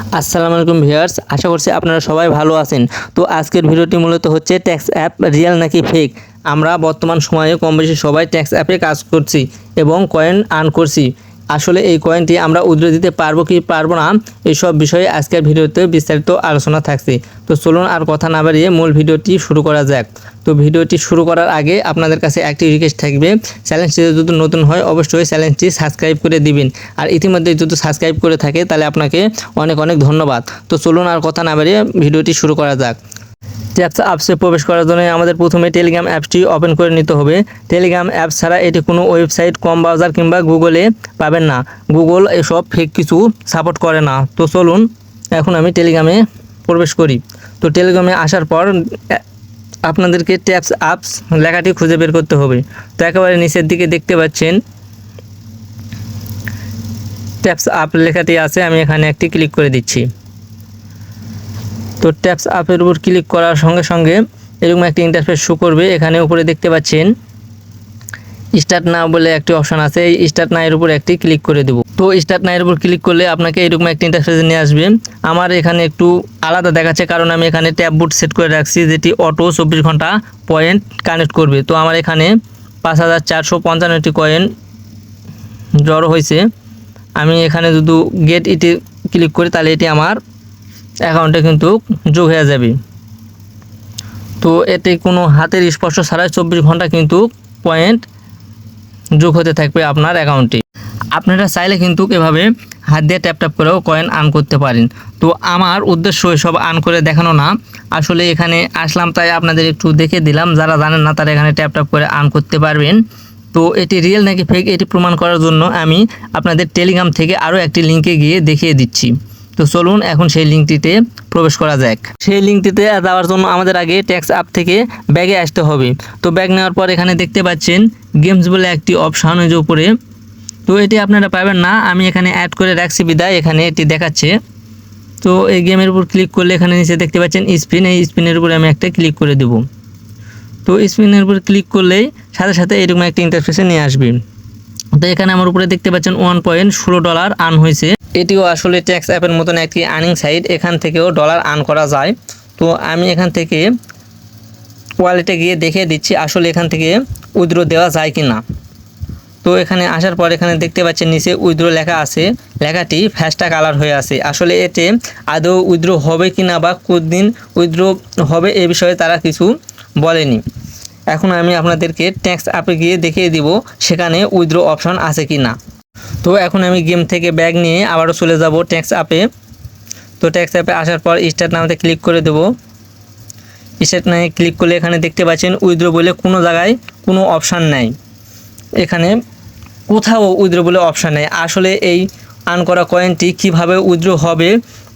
আসসালামু আলাইকুম ভিউয়ার্স, আশা করছি আপনারা সবাই ভালো আছেন। তো আজকের ভিডিওটি মূলত হচ্ছে ট্যাক্স অ্যাপ রিয়েল নাকি ফেক। আমরা বর্তমান সময়ে কম বেশি সবাই ট্যাক্স অ্যাপে কাজ করছি এবং কয়েন আর্ন করছি। আসলে এই কয়েনটি আমরা উদ্রে দিতে পারবো কি পারবো না, এইসব বিষয়ে আজকের ভিডিওতে বিস্তারিত আলোচনা থাকছে। তো চলুন আর কথা না বাড়িয়ে মূল ভিডিওটি শুরু করা যাক। তো ভিডিওটি শুরু করার আগে আপনাদের কাছে একটি রিকোয়েস্ট থাকবে, চ্যানেলটি যদি নতুন হয় অবশ্যই চ্যানেলটি সাবস্ক্রাইব করে দিবেন। আর ইতিমধ্যে যদি সাবস্ক্রাইব করে থাকে তাহলে আপনাকে অনেক অনেক ধন্যবাদ। তো চলুন আর কথা না বাড়িয়ে ভিডিওটি শুরু করা যাক। ট্যাক্স অ্যাপসে প্রবেশ করার জন্য আমাদের প্রথমে টেলিগ্রাম অ্যাপটি ওপেন করে নিতে হবে। টেলিগ্রাম অ্যাপ ছাড়া এটি কোনো ওয়েবসাইট, কম ব্রাউজার কিংবা গুগলে পাবেন না। গুগল এসব ফেক কিছু সাপোর্ট করে না। তো চলুন এখন আমি টেলিগ্রামে প্রবেশ করি। তো টেলিগ্রামে আসার পর আপনাদেরকে ট্যাক্স অ্যাপস লেখাটি খুঁজে বের করতে হবে। তো একেবারে নিচের দিকে দেখতে পাচ্ছেন ট্যাক্স অ্যাপ লেখাটি আছে, আমি এখানে একটি ক্লিক করে দিচ্ছি। তো ট্যাক্স অ্যাপের উপর ক্লিক করার সঙ্গে সঙ্গে এরকম একটি ইন্টারফেস শো করবে। এখানে উপরে দেখতে পাচ্ছেন স্টার্ট নাও বলে একটি অপশন আছে, এই স্টার্ট নাও এর উপর একটি ক্লিক করে দেব। তো স্টার্ট নাও এর উপর ক্লিক করলে আপনাকে এরকম একটি ইন্টারফেসে নিয়ে আসবে। আমার এখানে একটু আলাদা দেখাচ্ছে কারণ আমি এখানে ট্যাব বুট সেট করে রাখছি, যেটি অটো 24 ঘন্টা পয়েন্ট কানেক্ট করবে। তো আমার এখানে 5455টি কয়েন জড়ো হয়েছে। আমি এখানে যদি গেট ইটে ক্লিক করি তাহলে এটি আমার অ্যাকাউন্টে কিন্তু যোগ হয়ে যাবে। তো এতে কোনো হাতের স্পর্শ ছাড়াই 24 ঘন্টা কিন্তু পয়েন্ট যোগ হতে থাকবে আপনার অ্যাকাউন্টে। আপনারা চাইলে কিন্তু এভাবে হাত দিয়ে ট্যাপ ট্যাপ করেও কয়েন আর্ন করতে পারেন। তো আমার উদ্দেশ্য এসব আর্ন করে দেখানো না, আসলে এখানে আসলাম তাই আপনাদের একটু দেখে দিলাম। যারা জানেন না তারা এখানে ট্যাপ ট্যাপ করে আর্ন করতে পারবেন। তো এটি রিয়েল নাকি ফেক এটি প্রমাণ করার জন্য আমি আপনাদের টেলিগ্রাম থেকে আরও একটি লিঙ্কে গিয়ে দেখিয়ে দিচ্ছি। তো চলুন এখন সেই লিঙ্কটিতে প্রবেশ করা যাক। সেই লিঙ্কটিতে যাওয়ার জন্য আমাদের আগে ট্যাক্স অ্যাপ থেকে ব্যাগে আসতে হবে। তো ব্যাগ নেওয়ার পর এখানে দেখতে পাচ্ছেন গেমস বলে একটি অপশান ওই যে উপরে। তো এটি আপনারা পাবেন না, আমি এখানে অ্যাড করে রাখছি বিদায় এখানে এটি দেখাচ্ছে। তো এই গেমের উপর ক্লিক করলে এখানে নিচে দেখতে পাচ্ছেন স্পিন, এই স্পিনের উপরে আমি একটা ক্লিক করে দেব। তো স্পিনের উপর ক্লিক করলেই সাথে সাথে এরকম একটা ইন্টারফেসে নিয়ে আসবে। তো এখানে আমার উপরে দেখতে পাচ্ছেন $1.16 আর্ন হয়েছে। এটিও আসলে ট্যাক্স অ্যাপের মতন একটি আর্নিং সাইট, এখান থেকেও ডলার আর্ন করা যায়। তো আমি এখান থেকে ওয়ালেটে গিয়ে দেখে দিচ্ছি আসলে এখান থেকে উইথড্র দেওয়া যায় কি না। তো এখানে আসার পর এখানে দেখতে পাচ্ছেন নিচে উইথড্র লেখা আছে, লেখাটি ফ্যাস্টা কালার হয়ে আছে। আসলে এতে আদৌ উইথড্র হবে কি না বা কতদিন উইথড্র হবে এ বিষয়ে তারা কিছু বলেনি। এখন আমি আপনাদেরকে ট্যাক্স অ্যাপে গিয়ে দেখিয়ে দিব সেখানে উইথড্র অপশন আছে কি না। তো এখন আমি গেম থেকে ব্যাগ নিয়ে আবারও চলে যাব ট্যাক্স অ্যাপে। তো ট্যাক্স অ্যাপে আসার পর স্টার্ট নামতে ক্লিক করে দেব। স্টার্ট নামে ক্লিক করলে এখানে দেখতে পাচ্ছেন উইথড্র বলে কোনো জায়গায় কোনো অপশান নাই, এখানে কোথাও উইথড্র বলে অপশান নেই। আসলে এই আর্ন করা কয়েনটি কীভাবে উইথড্র হবে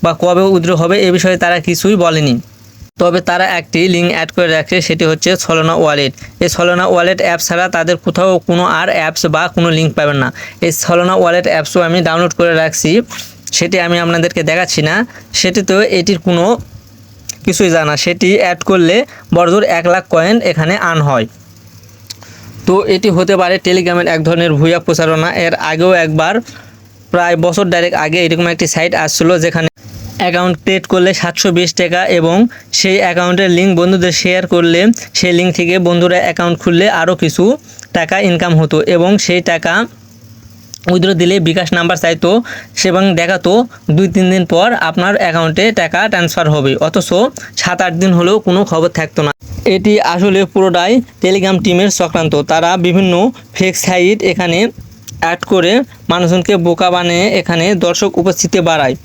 বা কবে উইথড্র হবে এ বিষয়ে তারা কিছুই বলেনি। তবে তারা একটি লিঙ্ক অ্যাড করে রাখছে, সেটি হচ্ছে সলোনা ওয়ালেট। এই সলোনা ওয়ালেট অ্যাপ ছাড়া তাদের কোথাও কোনো আর অ্যাপস বা কোনো লিঙ্ক পাবেন না। এই সলোনা ওয়ালেট অ্যাপসও আমি ডাউনলোড করে রাখছি, সেটি আমি আপনাদেরকে দেখাচ্ছি না। সেটিতেও এটির কোনো কিছুই জানা, সেটি অ্যাড করলে বড়জোর 1 লাখ কয়েন এখানে আর্ন হয়। তো এটি হতে পারে টেলিগ্রামের এক ধরনের ভুয়া প্রচারণা। এর আগেও একবার প্রায় বছর ডাইরেক্ট আগে এরকম একটি সাইট আসছিল যেখানে অ্যাকাউন্ট ক্রিয়েট করলে 720 টাকা এবং সেই অ্যাকাউন্টের লিঙ্ক বন্ধুদের শেয়ার করলে সেই লিঙ্ক থেকে বন্ধুরা অ্যাকাউন্ট খুললে আরও কিছু টাকা ইনকাম হতো এবং সেই টাকা উইথড্র দিলে বিকাশ নাম্বার চাইতো এবং দেখাতো 2-3 দিন পর আপনার অ্যাকাউন্টে টাকা ট্রান্সফার হবে, অথচ 7-8 দিন হলেও কোনো খবর থাকতো না। এটি আসলে পুরোটাই টেলিগ্রাম টিমের চক্রান্ত। তারা বিভিন্ন ফেক সাইট এখানে অ্যাড করে মানুষজনকে বোকা বানিয়ে এখানে দর্শক উপস্থিতি বাড়ায়।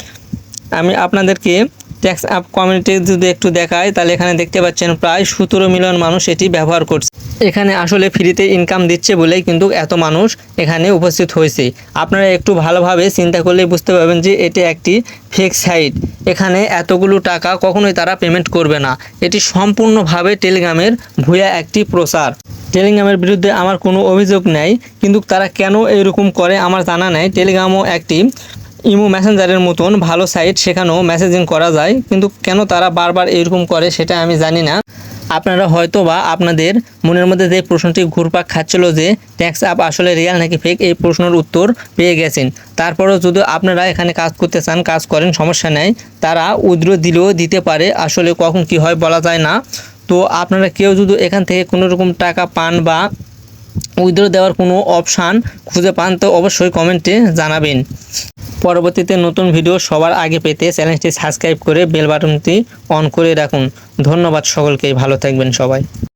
আমি আপনাদেরকে ট্যাক্স অ্যাপ কমিউনিটি যদি একটু দেখাই তাহলে এখানে দেখতে পাচ্ছেন প্রায় 17 মিলিয়ন মানুষ এটি ব্যবহার করছে। এখানে আসলে ফ্রিতে ইনকাম দিচ্ছে বলেই কিন্তু এত মানুষ এখানে উপস্থিত হয়েছে। আপনারা একটু ভালোভাবে চিন্তা করলেই বুঝতে পারবেন যে এটি একটি ফেক সাইট। এখানে এতগুলো টাকা কখনোই তারা পেমেন্ট করবে না। এটি সম্পূর্ণভাবে টেলিগ্রামের ভুয়া একটি প্রচার। টেলিগ্রামের বিরুদ্ধে আমার কোনো অভিযোগ নেই, কিন্তু তারা কেন এরকম করে আমার জানা নেই। টেলিগ্রামও একটি ইমো মেসেঞ্জারের মতন ভালো সাইট, সেখানেও মেসেজিং করা যায়, কিন্তু কেন তারা বারবার এরকম করে সেটা আমি জানি না। আপনারা হয়তোবা আপনাদের মনের মধ্যে যে প্রশ্নটি ঘুরপাক খাচ্ছিল যে ট্যাক্স অ্যাপ আসলে রিয়েল নাকি ফেক, এই প্রশ্নের উত্তর পেয়ে গেছেন। তারপরেও যদি আপনারা এখানে কাজ করতে চান, কাজ করেন, সমস্যা নেই, তারা উইথড্র দিলেও দিতে পারে, আসলে কখন কি হয় বলা যায় না। তো আপনারা কেউ যদি এখান থেকে কোনো রকম টাকা পান বা উইথড্র দেওয়ার কোনো অপশান খুঁজে পান তো অবশ্যই কমেন্টে জানাবেন। পরবর্তীতে নতুন ভিডিও সবার আগে পেতে চ্যানেলটি সাবস্ক্রাইব করে বেল বাটনটি অন করে রাখুন। ধন্যবাদ সকলকে, ভালো থাকবেন সবাই।